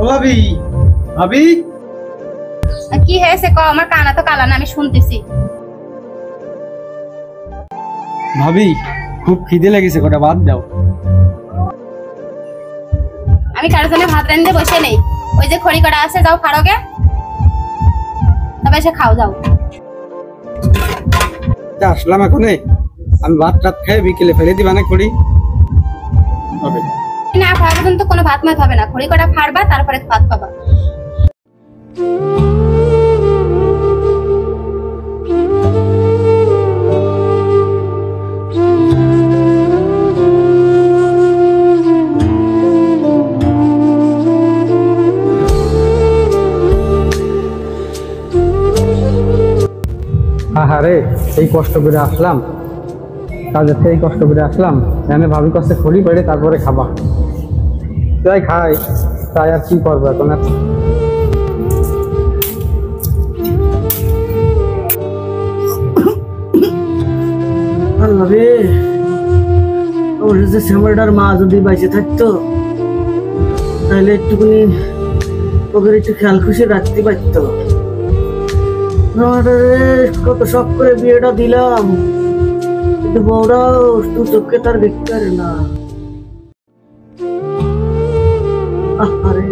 ভাবি ভাবি কি হয়েছে ক? আমার কানা তো কালা না, আমি শুনতেছি। ভাবি খুব খিদে লেগেছে, কটা ভাত দাও। আমি কারোর জন্য ভাত রান্ধতে বসে নেই, ওই যে খড়ি কটা আছে, যাও ফাড়োকে, তবে এসে খাও যাও। আসলাম এখন, আমি ভাত টাত খাই বিকেলে ফেলে দিবা না খড়ি? না, খাওয়া পর্যন্ত কোনো ভাত মাত হবে না, খড়ি কটা ফাড়বা তারপরে ভাত পাবা। আরে এই কষ্ট করে আসলাম, কাজের থেকে কষ্ট করে আসলাম, এনে ভাবি কাছে খড়ি পেড়ে তারপরে খাবা। তাই খাই, তাই আর কি করবো এখন। ভাবি ওর যে শ্যামলটার মা যদি বাইসে থাকতো তাহলে একটুখানি ওদের একটু খেয়াল খুশি রাখতে পারতো। কত শখ করে বিয়েটা দিলাম, কিন্তু বউরাও দু চোখে তার দেখতে পারে না। আরে